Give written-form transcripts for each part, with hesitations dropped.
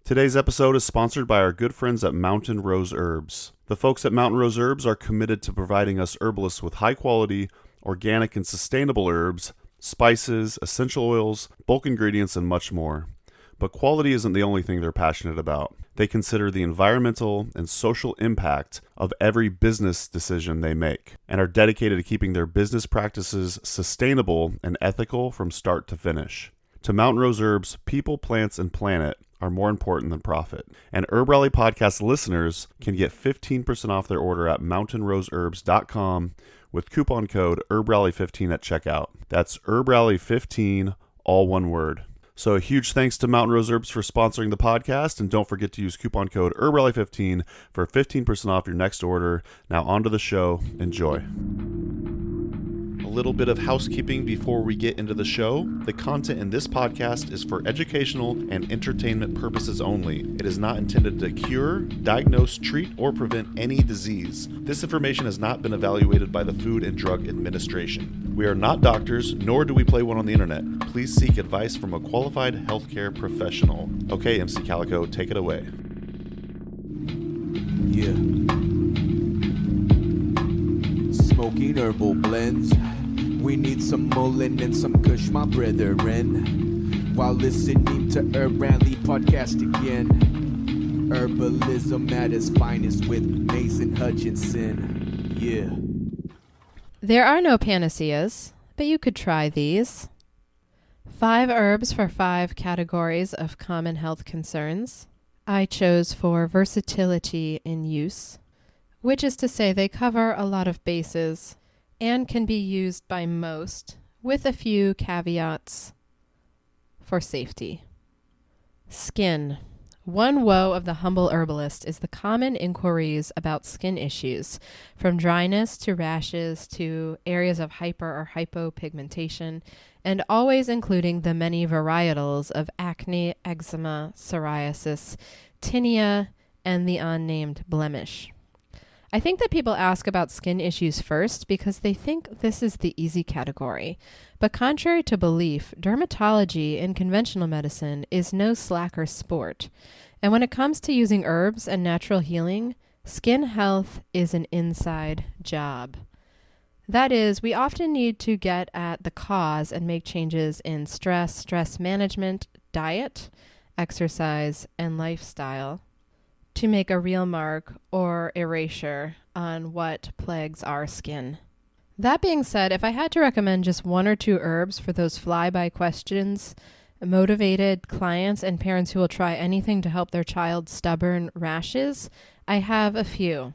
Today's episode is sponsored by our good friends at Mountain Rose Herbs. The folks at Mountain Rose Herbs are committed to providing us herbalists with high-quality, organic, and sustainable herbs, spices, essential oils, bulk ingredients, and much more. But quality isn't the only thing they're passionate about. They consider the environmental and social impact of every business decision they make, and are dedicated to keeping their business practices sustainable and ethical from start to finish. To Mountain Rose Herbs, people, plants, and planet are more important than profit. And HerbRally podcast listeners can get 15% off their order at mountainroseherbs.com with coupon code HerbRally15 at checkout. That's HerbRally15, all one word. So a huge thanks to Mountain Rose Herbs for sponsoring the podcast, and don't forget to use coupon code HerbRally15 for 15% off your next order. Now on to the show. Enjoy. A little bit of housekeeping before we get into the show. The content in this podcast is for educational and entertainment purposes only. It is not intended to cure, diagnose, treat, or prevent any disease. This information has not been evaluated by the Food and Drug Administration. We are not doctors, nor do we play one on the internet. Please seek advice from a qualified healthcare professional. Okay, MC Calico, take it away. Yeah. Smoking herbal blends. We need some Mullen and some Kush, my brethren. While listening to HerbRally podcast again. Herbalism at its finest with Mason Hutchinson. Yeah. There are no panaceas, but you could try these. 5 herbs for 5 categories of common health concerns. I chose for versatility in use, which is to say they cover a lot of bases and can be used by most, with a few caveats for safety. Skin. One woe of the humble herbalist is the common inquiries about skin issues, from dryness to rashes to areas of hyper or hypopigmentation, and always including the many varietals of acne, eczema, psoriasis, tinea, and the unnamed blemish. I think that people ask about skin issues first because they think this is the easy category. But contrary to belief, dermatology in conventional medicine is no slacker sport. And when it comes to using herbs and natural healing, skin health is an inside job. That is, we often need to get at the cause and make changes in stress management, diet, exercise, and lifestyle to make a real mark or erasure on what plagues our skin. That being said, if I had to recommend just 1 or 2 herbs for those fly-by questions, motivated clients and parents who will try anything to help their child's stubborn rashes, I have a few.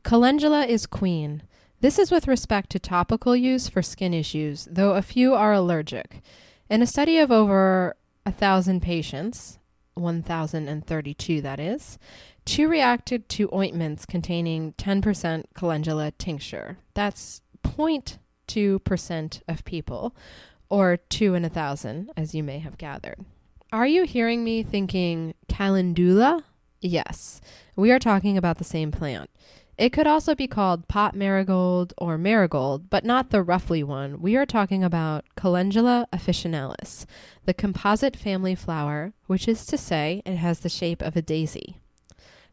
Calendula is queen. This is with respect to topical use for skin issues, though a few are allergic. In a study of over 1,000 patients, 1,032 that is, 2 reacted to ointments containing 10% calendula tincture. That's 0.2% of people, or 2 in 1,000, as you may have gathered. Are you hearing me thinking calendula? Yes, we are talking about the same plant. It could also be called pot marigold or marigold, but not the roughly one. We are talking about Calendula officinalis, the composite family flower, which is to say it has the shape of a daisy.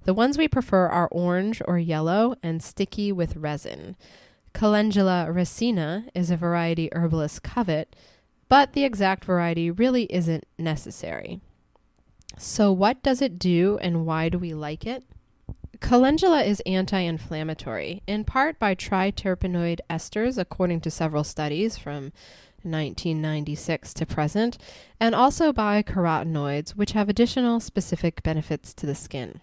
The ones we prefer are orange or yellow and sticky with resin. Calendula racina is a variety herbalists covet, but the exact variety really isn't necessary. So what does it do and why do we like it? Calendula is anti-inflammatory, in part by triterpenoid esters, according to several studies from 1996 to present, and also by carotenoids, which have additional specific benefits to the skin.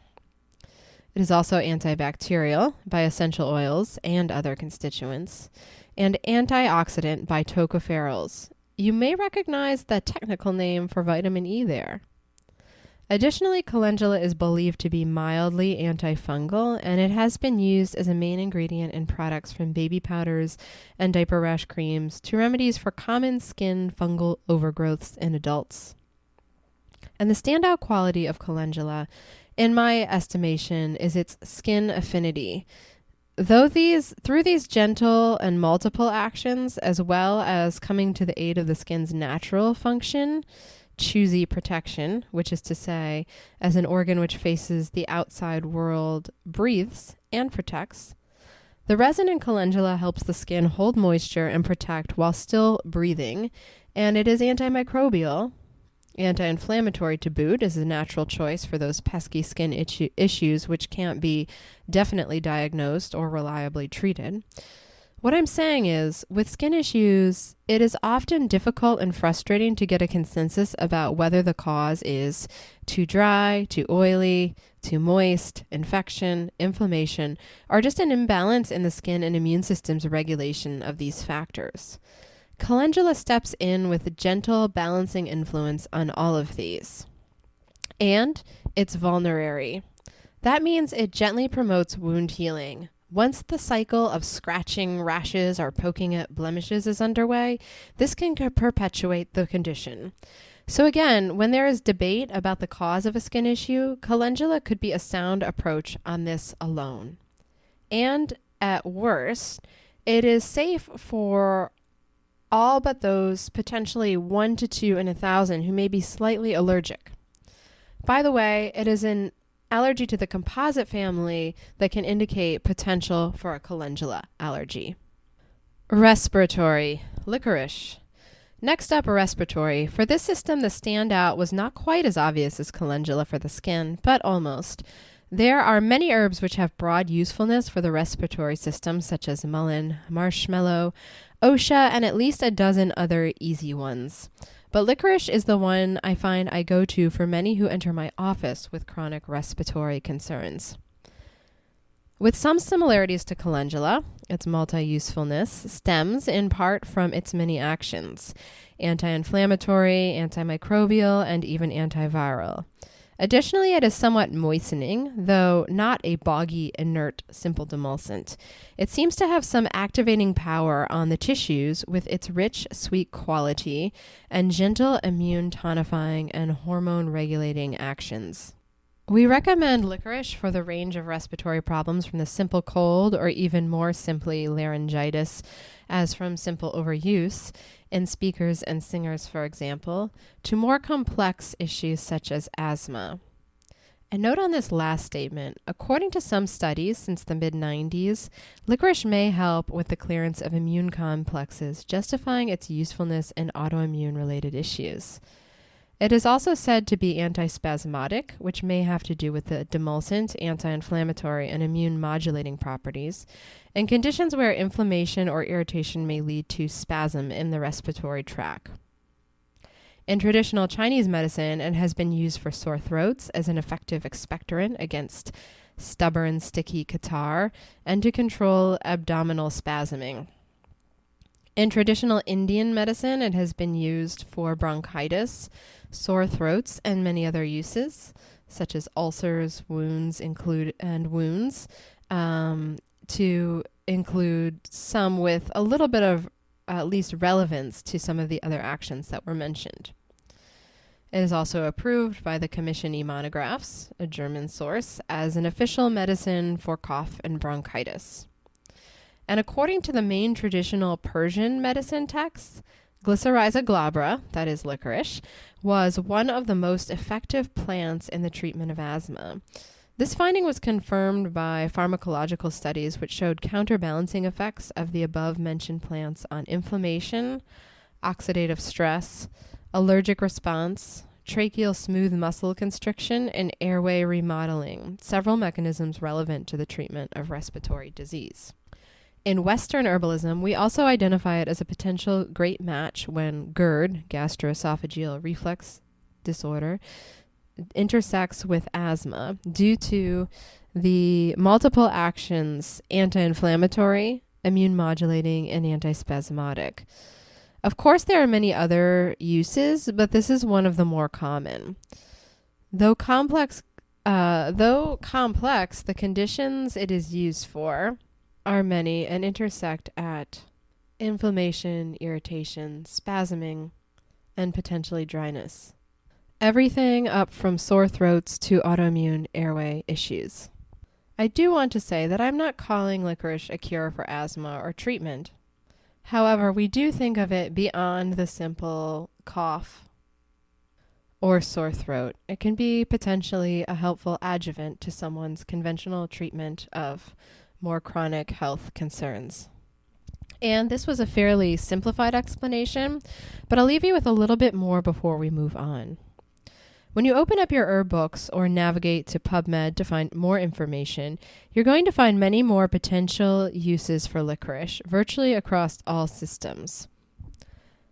It is also antibacterial by essential oils and other constituents, and antioxidant by tocopherols. You may recognize the technical name for vitamin E there. Additionally, calendula is believed to be mildly antifungal, and it has been used as a main ingredient in products from baby powders and diaper rash creams to remedies for common skin fungal overgrowths in adults. And the standout quality of calendula, in my estimation, is its skin affinity. Through these gentle and multiple actions, as well as coming to the aid of the skin's natural function, choosy protection, which is to say, as an organ which faces the outside world, breathes and protects. The resin in calendula helps the skin hold moisture and protect while still breathing, and it is antimicrobial, anti-inflammatory to boot, is a natural choice for those pesky skin issues which can't be definitely diagnosed or reliably treated. What I'm saying is, with skin issues, it is often difficult and frustrating to get a consensus about whether the cause is too dry, too oily, too moist, infection, inflammation, or just an imbalance in the skin and immune system's regulation of these factors. Calendula steps in with a gentle, balancing influence on all of these. And it's vulnerary. That means it gently promotes wound healing. Once the cycle of scratching, rashes, or poking at blemishes is underway, this can perpetuate the condition. So again, when there is debate about the cause of a skin issue, calendula could be a sound approach on this alone. And at worst, it is safe for all but those potentially 1 to 2 in 1,000 who may be slightly allergic. By the way, it is an allergy to the composite family that can indicate potential for a calendula allergy. Respiratory, licorice. Next up, respiratory. For this system, the standout was not quite as obvious as calendula for the skin, but almost. There are many herbs which have broad usefulness for the respiratory system, such as mullein, marshmallow, osha, and at least a dozen other easy ones. But licorice is the one I find I go to for many who enter my office with chronic respiratory concerns. With some similarities to calendula, its multi-usefulness stems in part from its many actions: anti-inflammatory, antimicrobial, and even antiviral. Additionally, it is somewhat moistening, though not a boggy, inert, simple demulcent. It seems to have some activating power on the tissues with its rich, sweet quality and gentle immune tonifying and hormone regulating actions. We recommend licorice for the range of respiratory problems from the simple cold or even more simply laryngitis, as from simple overuse in speakers and singers, for example, to more complex issues such as asthma. A note on this last statement: according to some studies since the mid-90s, licorice may help with the clearance of immune complexes, justifying its usefulness in autoimmune-related issues. It is also said to be antispasmodic, which may have to do with the demulcent, anti-inflammatory, and immune-modulating properties, in conditions where inflammation or irritation may lead to spasm in the respiratory tract. In traditional Chinese medicine, it has been used for sore throats as an effective expectorant against stubborn, sticky catarrh and to control abdominal spasming. In traditional Indian medicine, it has been used for bronchitis, sore throats, and many other uses, such as ulcers, wounds, to include some with a little bit of at least relevance to some of the other actions that were mentioned. It is also approved by the Commission E Monographs, a German source, as an official medicine for cough and bronchitis. And according to the main traditional Persian medicine texts, Glycyrrhiza glabra, that is licorice, was one of the most effective plants in the treatment of asthma. This finding was confirmed by pharmacological studies which showed counterbalancing effects of the above-mentioned plants on inflammation, oxidative stress, allergic response, tracheal smooth muscle constriction, and airway remodeling, several mechanisms relevant to the treatment of respiratory disease. In Western herbalism, we also identify it as a potential great match when GERD, gastroesophageal reflux disorder, intersects with asthma due to the multiple actions: anti-inflammatory, immune modulating, and antispasmodic. Of course, there are many other uses, but this is one of the more common. Though complex, the conditions it is used for are many and intersect at inflammation, irritation, spasming, and potentially dryness. Everything up from sore throats to autoimmune airway issues. I do want to say that I'm not calling licorice a cure for asthma or treatment. However, we do think of it beyond the simple cough. or sore throat. It can be potentially a helpful adjuvant to someone's conventional treatment of more chronic health concerns. And this was a fairly simplified explanation, but I'll leave you with a little bit more before we move on. When you open up your herb books or navigate to PubMed to find more information, you're going to find many more potential uses for licorice, virtually across all systems.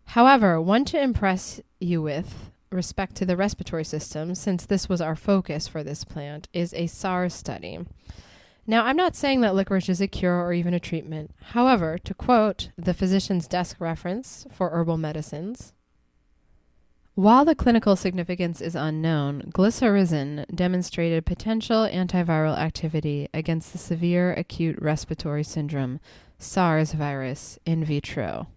However, one to impress you with respect to the respiratory system, since this was our focus for this plant, is a SARS study. Now, I'm not saying that licorice is a cure or even a treatment. However, to quote the physician's desk reference for herbal medicines, while the clinical significance is unknown, glycyrrhizin demonstrated potential antiviral activity against the severe acute respiratory syndrome, SARS virus, in vitro.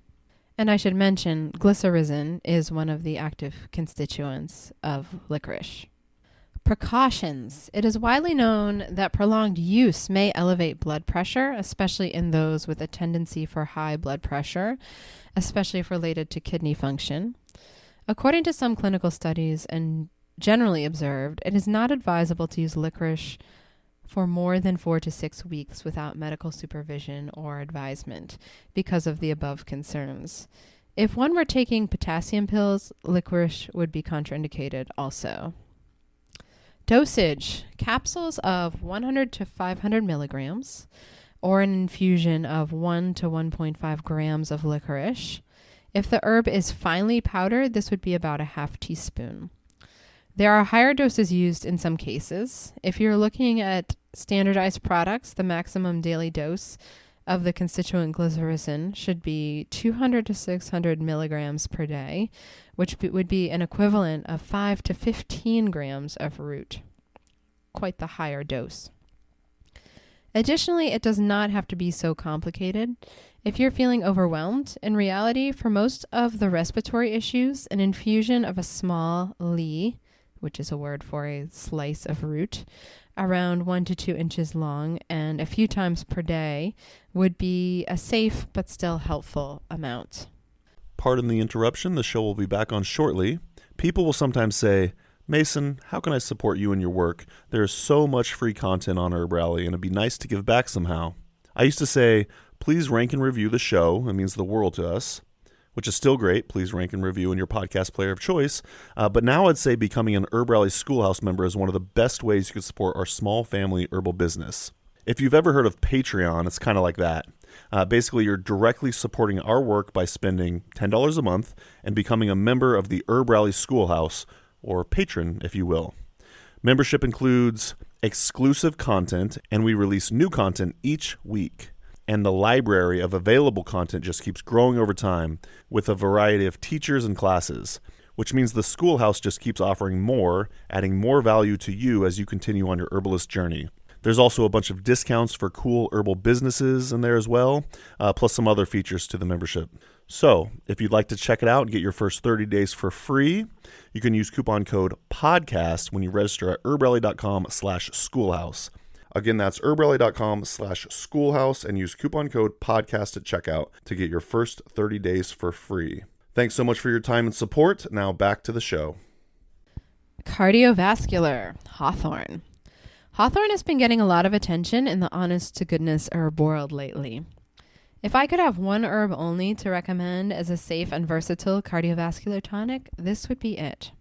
And I should mention, glycyrrhizin is one of the active constituents of licorice. Precautions. It is widely known that prolonged use may elevate blood pressure, especially in those with a tendency for high blood pressure, especially if related to kidney function. According to some clinical studies and generally observed, it is not advisable to use licorice for more than 4 to 6 weeks without medical supervision or advisement because of the above concerns. If one were taking potassium pills, licorice would be contraindicated also. Dosage: capsules of 100 to 500 milligrams or an infusion of 1 to 1.5 grams of licorice. If the herb is finely powdered, this would be about a half teaspoon. There are higher doses used in some cases. If you're looking at standardized products, the maximum daily dose of the constituent glycyrrhizin should be 200 to 600 milligrams per day, which would be an equivalent of 5 to 15 grams of root. Quite the higher dose. Additionally, it does not have to be so complicated. If you're feeling overwhelmed, in reality, for most of the respiratory issues, an infusion of a small leaf, which is a word for a slice of root, around 1 to 2 inches long and a few times per day would be a safe but still helpful amount. Pardon the interruption, the show will be back on shortly. People will sometimes say, Mason, how can I support you in your work? There is so much free content on HerbRally, and it'd be nice to give back somehow. I used to say, please rank and review the show. It means the world to us, which is still great. Please rank and review in your podcast player of choice. But now I'd say becoming an HerbRally Schoolhouse member is one of the best ways you can support our small family herbal business. If you've ever heard of Patreon, it's kind of like that. Basically, you're directly supporting our work by spending $10 a month and becoming a member of the HerbRally Schoolhouse, or patron, if you will. Membership includes exclusive content, and we release new content each week. And the library of available content just keeps growing over time with a variety of teachers and classes, which means the schoolhouse just keeps offering more, adding more value to you as you continue on your herbalist journey. There's also a bunch of discounts for cool herbal businesses in there as well, plus some other features to the membership. So, if you'd like to check it out and get your first 30 days for free, you can use coupon code PODCAST when you register at herbrally.com/schoolhouse. Again, that's herbrally.com/schoolhouse and use coupon code PODCAST at checkout to get your first 30 days for free. Thanks so much for your time and support. Now back to the show. Cardiovascular, hawthorn. Hawthorn has been getting a lot of attention in the honest-to-goodness herb world lately. If I could have one herb only to recommend as a safe and versatile cardiovascular tonic, this would be it.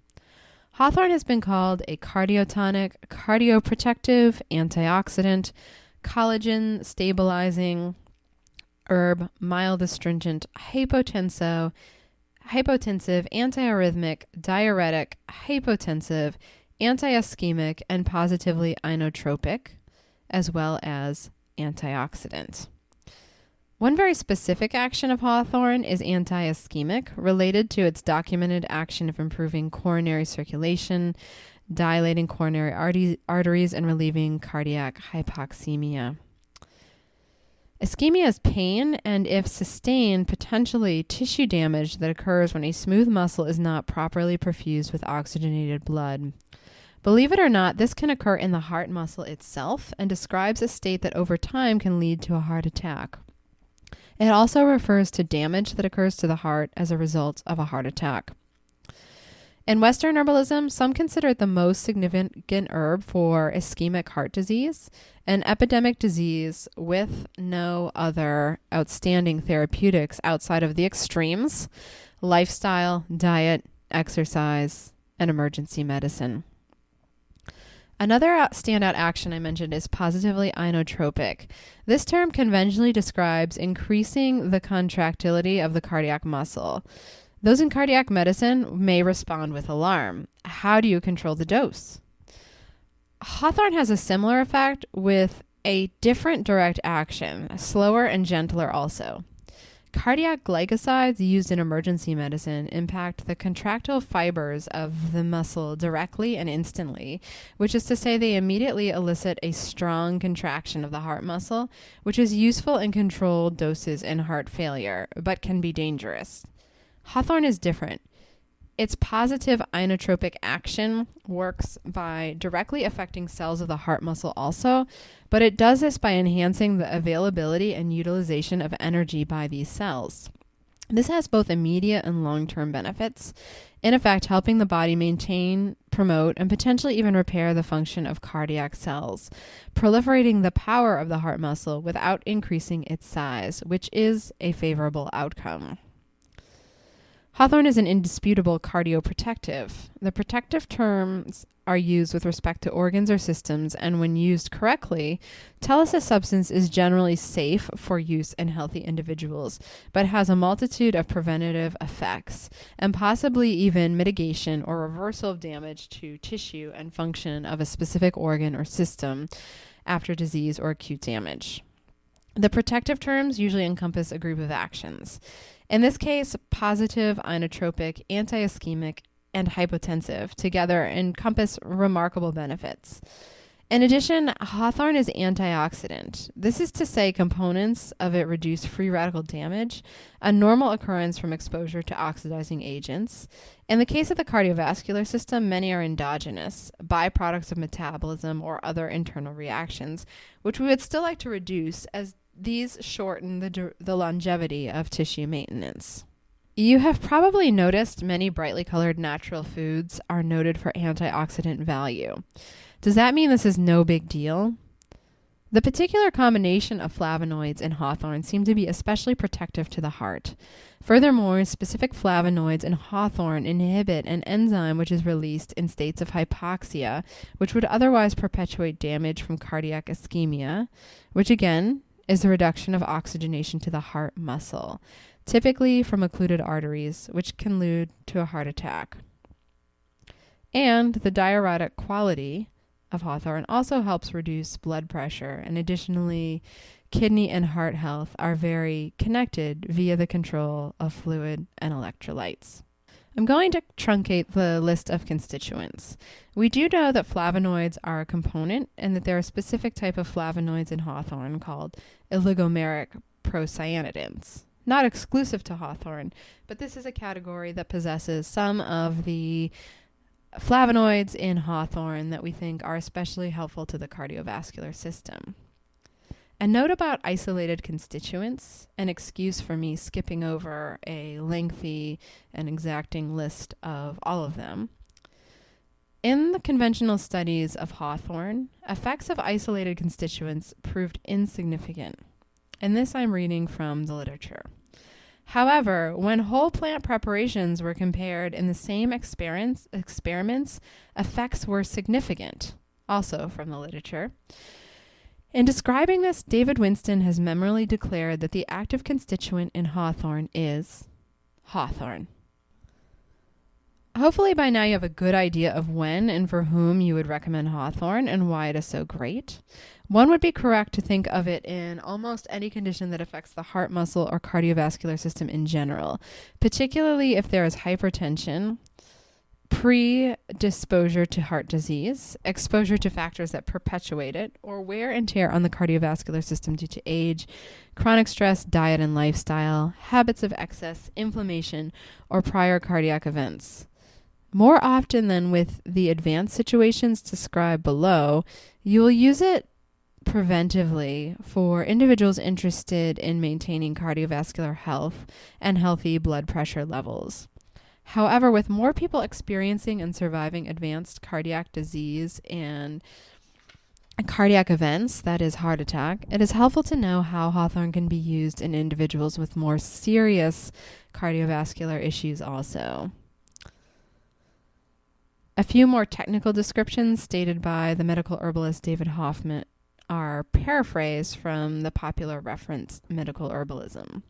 Hawthorn has been called a cardiotonic, cardioprotective, antioxidant, collagen stabilizing herb, mild astringent, hypotensive, antiarrhythmic, diuretic, hypotensive, anti-ischemic, and positively inotropic, as well as antioxidant. One very specific action of hawthorn is anti-ischemic, related to its documented action of improving coronary circulation, dilating coronary arteries, and relieving cardiac hypoxemia. Ischemia is pain, and if sustained, potentially tissue damage that occurs when a smooth muscle is not properly perfused with oxygenated blood. Believe it or not, this can occur in the heart muscle itself and describes a state that over time can lead to a heart attack. It also refers to damage that occurs to the heart as a result of a heart attack. In Western herbalism, some consider it the most significant herb for ischemic heart disease, an epidemic disease with no other outstanding therapeutics outside of the extremes: lifestyle, diet, exercise, and emergency medicine. Another standout action I mentioned is positively inotropic. This term conventionally describes increasing the contractility of the cardiac muscle. Those in cardiac medicine may respond with alarm. How do you control the dose? Hawthorn has a similar effect with a different direct action, slower and gentler also. Cardiac glycosides used in emergency medicine impact the contractile fibers of the muscle directly and instantly, which is to say they immediately elicit a strong contraction of the heart muscle, which is useful in controlled doses in heart failure, but can be dangerous. Hawthorn is different. Its positive inotropic action works by directly affecting cells of the heart muscle also, but it does this by enhancing the availability and utilization of energy by these cells. This has both immediate and long-term benefits, in effect helping the body maintain, promote, and potentially even repair the function of cardiac cells, proliferating the power of the heart muscle without increasing its size, which is a favorable outcome. Hawthorn is an indisputable cardioprotective. The protective terms are used with respect to organs or systems, and when used correctly, tell us a substance is generally safe for use in healthy individuals, but has a multitude of preventative effects, and possibly even mitigation or reversal of damage to tissue and function of a specific organ or system after disease or acute damage. The protective terms usually encompass a group of actions. In this case, positive, inotropic, anti-ischemic, and hypotensive together encompass remarkable benefits. In addition, Hawthorn is antioxidant. This is to say components of it reduce free radical damage, a normal occurrence from exposure to oxidizing agents. In the case of the cardiovascular system, many are endogenous, byproducts of metabolism or other internal reactions, which we would still like to reduce as these shorten the longevity of tissue maintenance. You have probably noticed many brightly colored natural foods are noted for antioxidant value. Does that mean this is no big deal? The particular combination of flavonoids in hawthorn seem to be especially protective to the heart. Furthermore, specific flavonoids in hawthorn inhibit an enzyme which is released in states of hypoxia, which would otherwise perpetuate damage from cardiac ischemia, which again is the reduction of oxygenation to the heart muscle, typically from occluded arteries, which can lead to a heart attack. And the diuretic quality of hawthorn also helps reduce blood pressure, and additionally, kidney and heart health are very connected via the control of fluid and electrolytes. I'm going to truncate the list of constituents. We do know that flavonoids are a component and that there are a specific type of flavonoids in hawthorn called oligomeric procyanidins. Not exclusive to hawthorn, but this is a category that possesses some of the flavonoids in hawthorn that we think are especially helpful to the cardiovascular system. A note about isolated constituents, an excuse for me skipping over a lengthy and exacting list of all of them. In the conventional studies of hawthorn, effects of isolated constituents proved insignificant. And this I'm reading from the literature. However, when whole plant preparations were compared in the same experiments, effects were significant, also from the literature. In describing this, David Winston has memorably declared that the active constituent in hawthorn is hawthorn. Hopefully by now you have a good idea of when and for whom you would recommend hawthorn and why it is so great. One would be correct to think of it in almost any condition that affects the heart muscle or cardiovascular system in general, particularly if there is hypertension, predisposure to heart disease, exposure to factors that perpetuate it, or wear and tear on the cardiovascular system due to age, chronic stress, diet and lifestyle, habits of excess, inflammation, or prior cardiac events. More often than with the advanced situations described below, you will use it preventively for individuals interested in maintaining cardiovascular health and healthy blood pressure levels. However, with more people experiencing and surviving advanced cardiac disease and cardiac events, that is heart attack, it is helpful to know how hawthorn can be used in individuals with more serious cardiovascular issues also. A few more technical descriptions stated by the medical herbalist David Hoffman are paraphrased from the popular reference Medical Herbalism.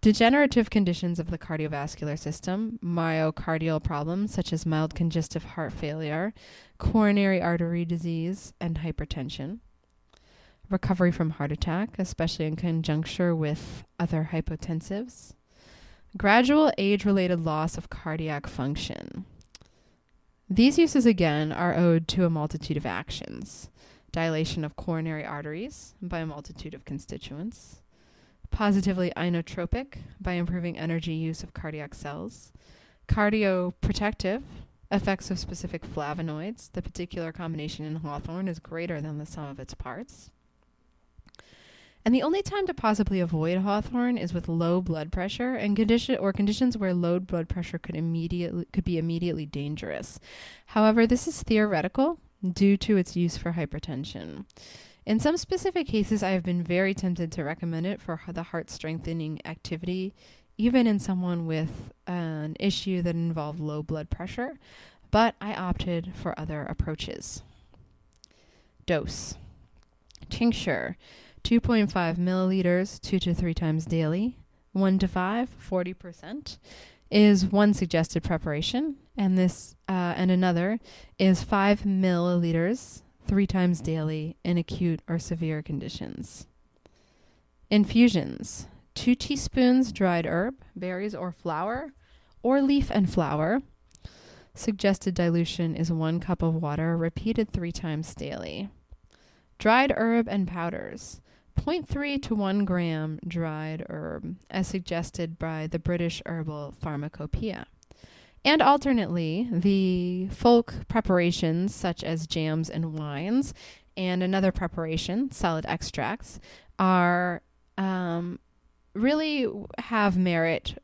Degenerative conditions of the cardiovascular system, myocardial problems such as mild congestive heart failure, coronary artery disease, and hypertension. Recovery from heart attack, especially in conjunction with other hypotensives. Gradual age-related loss of cardiac function. These uses, again, are owed to a multitude of actions. Dilation of coronary arteries by a multitude of constituents. Positively inotropic by improving energy use of cardiac cells. Cardioprotective, effects of specific flavonoids. The particular combination in hawthorn is greater than the sum of its parts. And the only time to possibly avoid hawthorn is with low blood pressure and conditions where low blood pressure could be immediately dangerous. However, this is theoretical due to its use for hypertension. In some specific cases, I have been very tempted to recommend it for the heart strengthening activity, even in someone with an issue that involved low blood pressure, but I opted for other approaches. Dose. Tincture, 2.5 milliliters, 2 to 3 times daily, 1 to 5, 40%, is one suggested preparation, and another is 5 milliliters, 3 times daily in acute or severe conditions. Infusions, 2 teaspoons dried herb, berries or flower, or leaf and flower. Suggested dilution is 1 cup of water, repeated 3 times daily. Dried herb and powders, 0.3 to 1 gram dried herb, as suggested by the British Herbal Pharmacopoeia. And alternately, the folk preparations such as jams and wines, and another preparation, solid extracts, are really have merit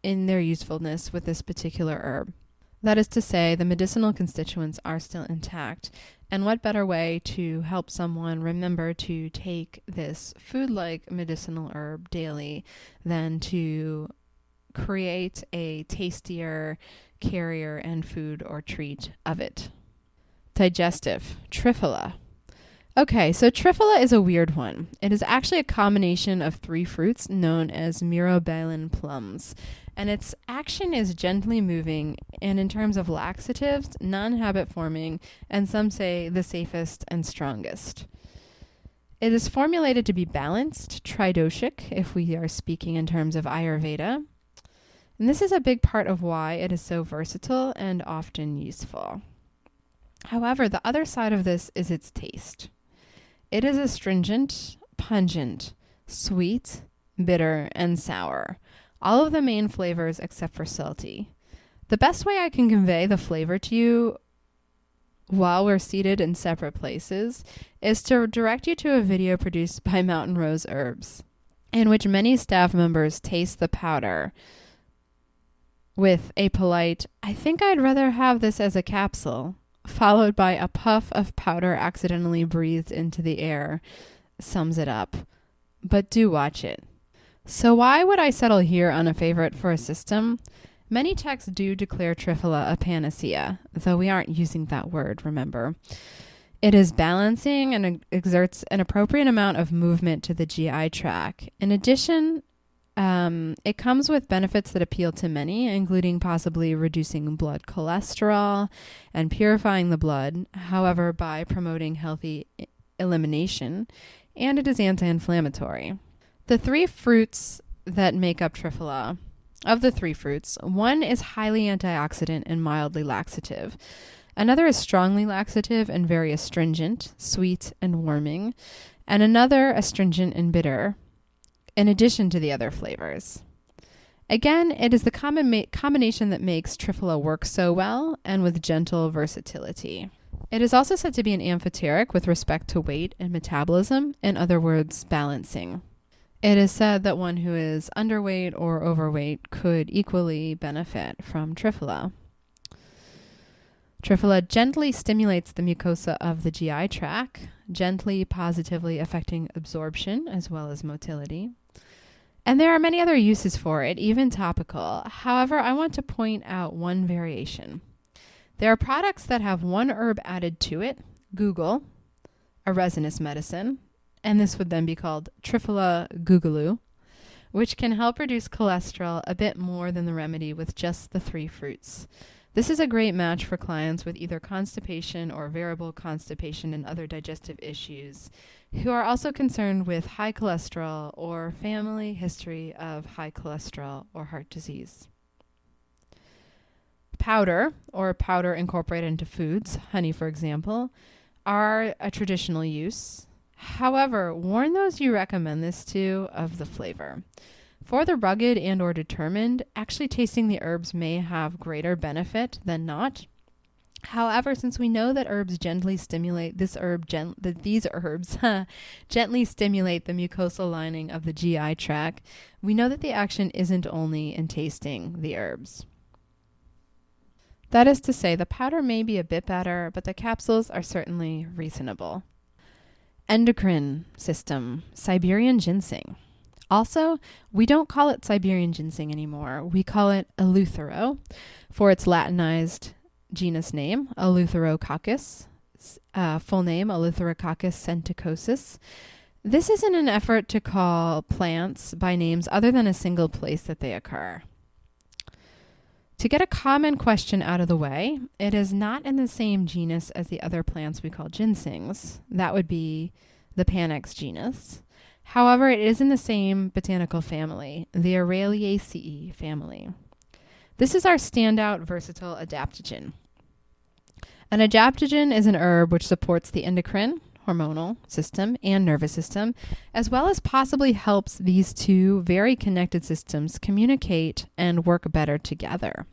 in their usefulness with this particular herb. That is to say, the medicinal constituents are still intact. And what better way to help someone remember to take this food-like medicinal herb daily than to create a tastier carrier and food or treat of it. Digestive, Triphala. Okay, so Triphala is a weird one. It is actually a combination of 3 fruits known as myrobalan plums, and its action is gently moving, and in terms of laxatives, non-habit forming, and some say the safest and strongest. It is formulated to be balanced, tridoshic, if we are speaking in terms of Ayurveda. And this is a big part of why it is so versatile and often useful. However, the other side of this is its taste. It is astringent, pungent, sweet, bitter, and sour. All of the main flavors except for salty. The best way I can convey the flavor to you while we're seated in separate places is to direct you to a video produced by Mountain Rose Herbs, in which many staff members taste the powder with a polite, "I think I'd rather have this as a capsule," followed by a puff of powder accidentally breathed into the air, sums it up. But do watch it. So why would I settle here on a favorite for a system? Many texts do declare Triphala a panacea, though we aren't using that word, remember. It is balancing and exerts an appropriate amount of movement to the GI tract. In addition, it comes with benefits that appeal to many, including possibly reducing blood cholesterol and purifying the blood, however, by promoting healthy elimination, and it is anti-inflammatory. The 3 fruits that make up Triphala, of the 3 fruits, one is highly antioxidant and mildly laxative. Another is strongly laxative and very astringent, sweet and warming, and another astringent and bitter, in addition to the other flavors. Again, it is the combination that makes Triphala work so well and with gentle versatility. It is also said to be an amphoteric with respect to weight and metabolism, in other words, balancing. It is said that one who is underweight or overweight could equally benefit from Triphala. Triphala gently stimulates the mucosa of the GI tract, gently positively affecting absorption as well as motility. And there are many other uses for it, even topical. However, I want to point out one variation. There are products that have one herb added to it, Google, a resinous medicine, and this would then be called Triphala Googaloo, which can help reduce cholesterol a bit more than the remedy with just the 3 fruits. This is a great match for clients with either constipation or variable constipation and other digestive issues who are also concerned with high cholesterol or family history of high cholesterol or heart disease. Powder, or powder incorporated into foods, honey for example, are a traditional use. However, warn those you recommend this to of the flavor. For the rugged and or determined, actually tasting the herbs may have greater benefit than not. However, since we know that herbs gently stimulate these herbs gently stimulate the mucosal lining of the GI tract, we know that the action isn't only in tasting the herbs. That is to say, the powder may be a bit better, but the capsules are certainly reasonable. Endocrine system, Siberian ginseng. Also, we don't call it Siberian ginseng anymore. We call it Eleuthero for its Latinized genus name, Eleutherococcus, full name Eleutherococcus senticosus. This is in an effort to call plants by names other than a single place that they occur. To get a common question out of the way, it is not in the same genus as the other plants we call ginsengs. That would be the Panax genus. However, it is in the same botanical family, the Araliaceae family. This is our standout versatile adaptogen. An adaptogen is an herb which supports the endocrine, hormonal system, and nervous system, as well as possibly helps these two very connected systems communicate and work better together.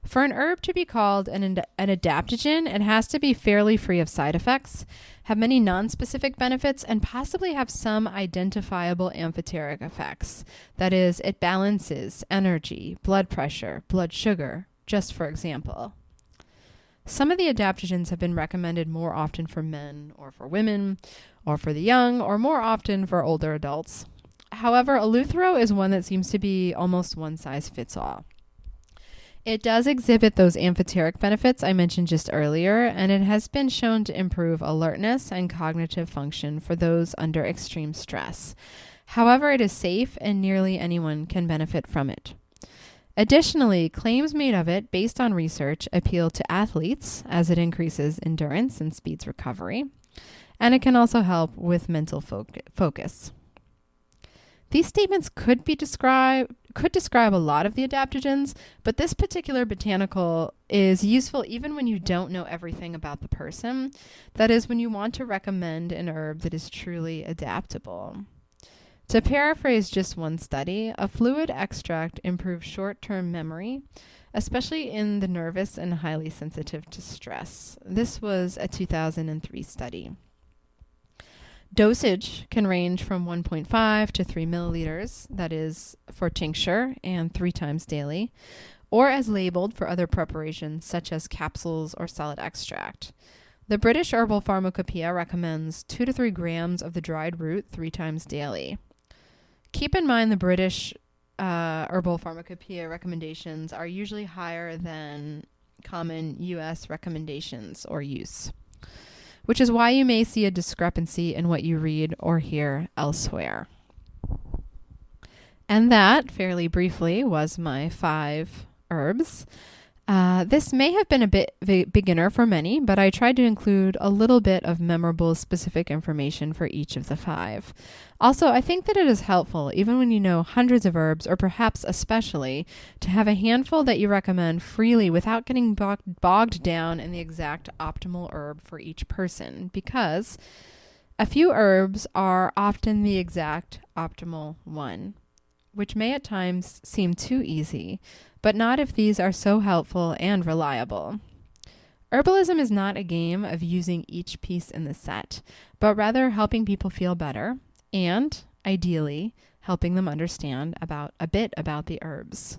For an herb to be called an adaptogen, it has to be fairly free of side effects, have many non-specific benefits, and possibly have some identifiable amphoteric effects. That is, it balances energy, blood pressure, blood sugar, just for example. Some of the adaptogens have been recommended more often for men or for women, or for the young, or more often for older adults. However, Eleuthero is one that seems to be almost one size fits all. It does exhibit those amphoteric benefits I mentioned just earlier, and it has been shown to improve alertness and cognitive function for those under extreme stress. However, it is safe and nearly anyone can benefit from it. Additionally, claims made of it based on research appeal to athletes as it increases endurance and speeds recovery, and it can also help with mental focus. These statements could describe a lot of the adaptogens, but this particular botanical is useful even when you don't know everything about the person. That is, when you want to recommend an herb that is truly adaptable. To paraphrase just one study, a fluid extract improves short-term memory, especially in the nervous and highly sensitive to stress. This was a 2003 study. Dosage can range from 1.5 to 3 milliliters, that is for tincture and 3 times daily, or as labeled for other preparations such as capsules or solid extract. The British Herbal Pharmacopoeia recommends 2 to 3 grams of the dried root 3 times daily. Keep in mind the British Herbal Pharmacopoeia recommendations are usually higher than common U.S. recommendations or use, which is why you may see a discrepancy in what you read or hear elsewhere. And that, fairly briefly, was my 5 herbs. This may have been a bit beginner for many, but I tried to include a little bit of memorable specific information for each of the 5. Also, I think that it is helpful, even when you know hundreds of herbs, or perhaps especially, to have a handful that you recommend freely without getting bogged down in the exact optimal herb for each person, because a few herbs are often the exact optimal one, which may at times seem too easy, but not if these are so helpful and reliable. Herbalism is not a game of using each piece in the set, but rather helping people feel better and, ideally, helping them understand a bit about the herbs.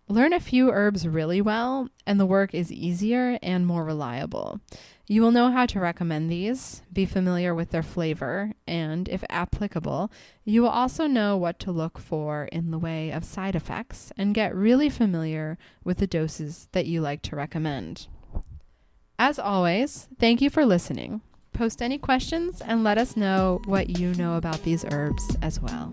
Learn a few herbs really well, and the work is easier and more reliable. You will know how to recommend these, be familiar with their flavor, and, if applicable, you will also know what to look for in the way of side effects and get really familiar with the doses that you like to recommend. As always, thank you for listening. Post any questions and let us know what you know about these herbs as well.